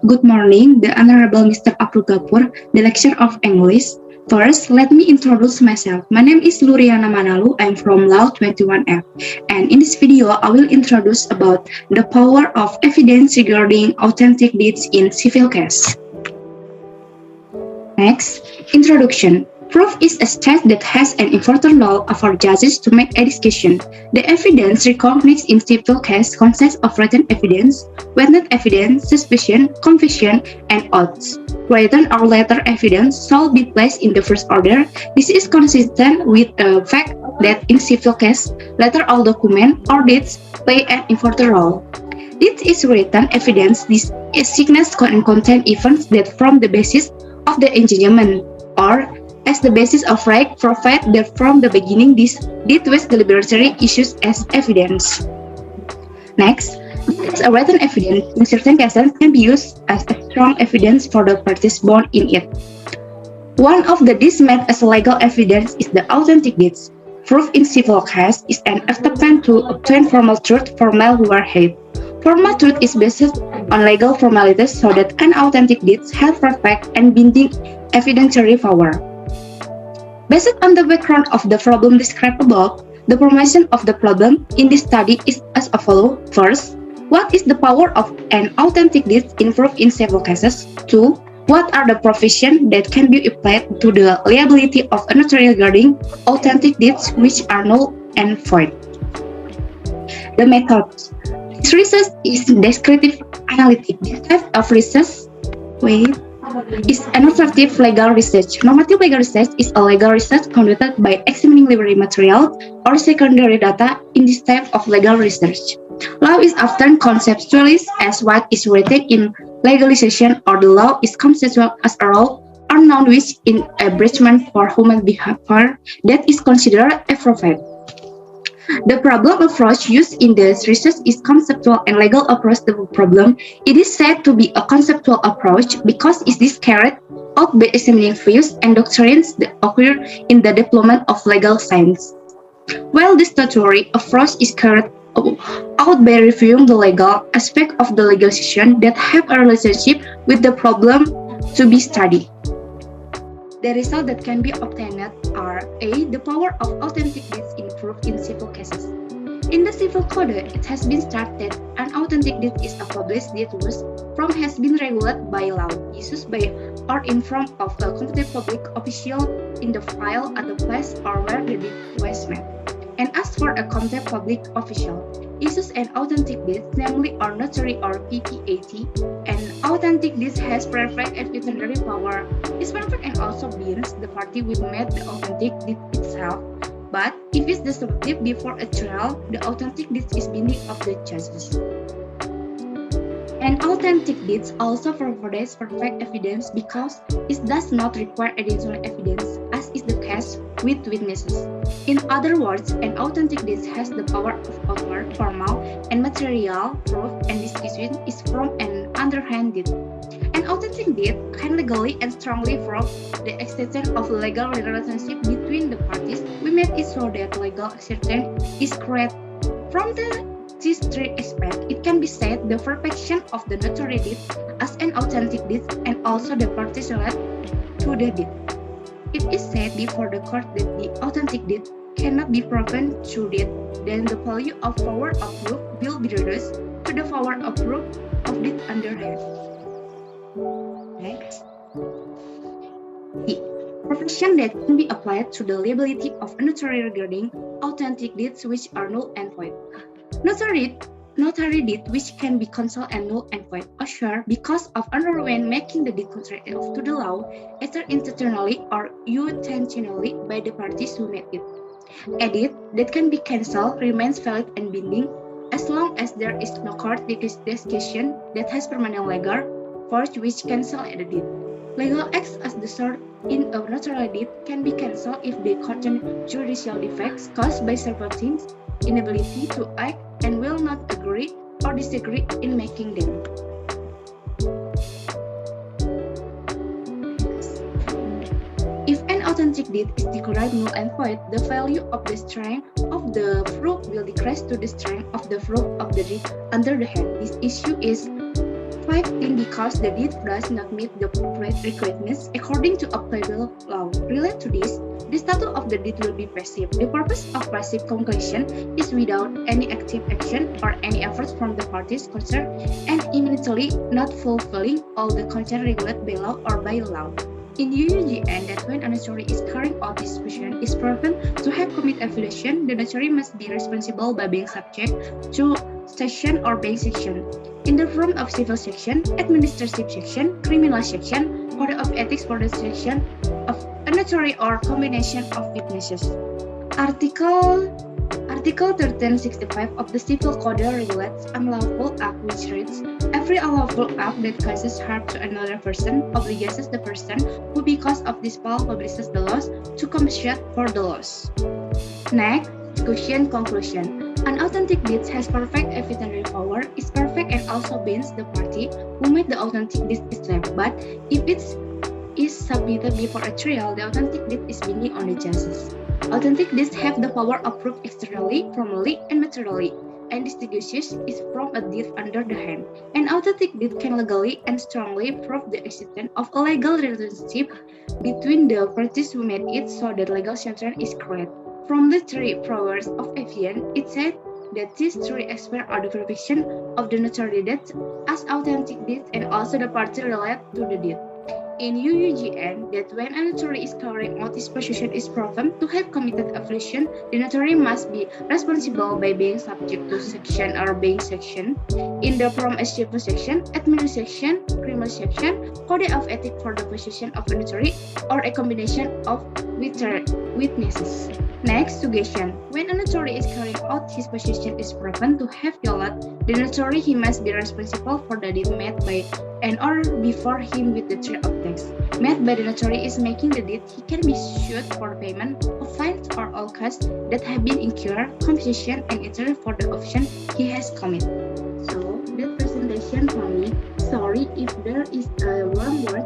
Good morning, the Honorable Mr. Abdul Gapur, the lecturer of English. First, let me introduce myself. My name is Luriana Manalu. I'm from Law 21F. And in this video, I will introduce about the power of evidence regarding authentic deeds in civil case. Next, introduction. Proof is a state that has an important role for judges to make a decision. The evidence recognized in civil case consists of written evidence, witness evidence, suspicion, confession, and oaths. Written or letter evidence shall be placed in the first order. This is consistent with the fact that in civil case, letter or document or deeds play an important role. This is written evidence. This is signals and contain events that form the basis of the engagement, or as the basis of right, provide that from the beginning this deed was deliberately issued as evidence. Next, this written evidence in certain cases can be used as a strong evidence for the parties bound in it. One of the deeds made as legal evidence is the authentic deeds. Proof in civil case is an attempt to obtain formal truth from overhead. Formal truth is based on legal formalities so that an authentic deeds have perfect and binding evidentiary power. Based on the background of the problem described above, the formation of the problem in this study is as follows. First, what is the power of an authentic deed in proof in civil cases? 2. What are the provisions that can be applied to the liability of a notary regarding authentic deeds which are null and void? The methods. This research is descriptive analytic. This type of research is a normative legal research. Normative legal research is a legal research conducted by examining library material or secondary data in this type of legal research. Law is often conceptualized as what is written in legalization, or the law is conceptual as a rule or known which in abridgment for human behavior that is considered appropriate. The problem approach used in this research is conceptual and legal approach to the problem. It is said to be a conceptual approach because it is carried out by examining views and doctrines that occur in the development of legal science. While the statutory approach is carried out by reviewing the legal aspect of the legislation that have a relationship with the problem to be studied. The results that can be obtained are A. The power of authentic deeds improved in civil cases. In the Civil Code, it has been stated that an authentic deed is a published deed whose form has been regulated by law, used by or in front of a competent public official in the file at the place or where the deed was made. And as for a competent public official, issues an authentic deed, namely or notary or PPAT, an authentic deed has perfect evidentiary power. Is perfect and also binds the party who made the authentic deed itself. But if it's destructive before a trial, the authentic deed is binding of the judges. An authentic deed also provides perfect evidence because it does not require additional evidence, as is the case with witnesses. In other words, an authentic deed has the power of outward, formal, and material proof, and this is from an underhand deed. An authentic deed can legally and strongly prove the existence of legal relationship between the parties. We made it so that legal certainty is correct. From these three aspects, it can be said the perfection of the notary deed as an authentic deed and also the parties related to the deed. It is said before the court that the authentic deed cannot be proven through deed, then the value of power of proof will be reduced to the power of proof of deed underhand. Next. The profession that can be applied to the liability of a notary regarding authentic deeds which are null and void. Notary deed which can be cancelled and null and void occur because of error when making the deed contrary to the law, either intentionally or unintentionally by the parties who made it. A deed that can be cancelled remains valid and binding as long as there is no court decision that has permanent legal force which cancel a deed. Legal acts as the sort in a notarial deed can be cancelled if they contain judicial defects caused by several things, inability to act, and will not agree or disagree in making them. If an authentic deed is declared null and void, the value of the strength of the proof will decrease to the strength of the proof of the deed under the hand. This issue is 15 because the deed does not meet the requirements according to applicable law. Related to this, the status of the deed will be passive. The purpose of passive conclusion is without any active action or any efforts from the parties concerned and immediately not fulfilling all the conditions regulated by law or by law. In UUGN, that when a notary is carrying out this function is proven to have committed a violation, the notary must be responsible by being subject to section or being section. In the form of civil section, administrative section, criminal section, code of ethics for the section of a notary or combination of witnesses. Article 1365 of the Civil Code regulates unlawful act which reads, every unlawful act that causes harm to another person obliges the person who because of this law publishes the laws to compensate for the loss. Next, discussion conclusion. An authentic deed has perfect evidentiary power, is perfect and also binds the party who made the authentic deed is left, but if it is submitted before a trial, the authentic deed is binding on the judges. Authentic deeds have the power of proof externally, formally, and materially, and distinguishes is from a deed under the hand. An authentic deed can legally and strongly prove the existence of a legal relationship between the parties who made it so that legal sanction is created. From the three powers of evidence, it said that these three aspects are the verification of the notary deed as authentic deed and also the party related to the deed. In UUGN, that when a notary is carrying out his possession is proven to have committed a violation, the notary must be responsible by being subject to section or being section in the from a civil section, administrative section, criminal section, code of ethics for the possession of a notary, or a combination of witnesses. Next, suggestion. When a notary is carrying out his possession is proven to have violated the notary, he must be responsible for the deed made by and or before him with the three objects. Made by the notary is making the deed, he can be sued for payment of fines or all costs that have been incurred, compensation, and interest for the offense he has committed. So, that presentation for me. Sorry if there is a long word.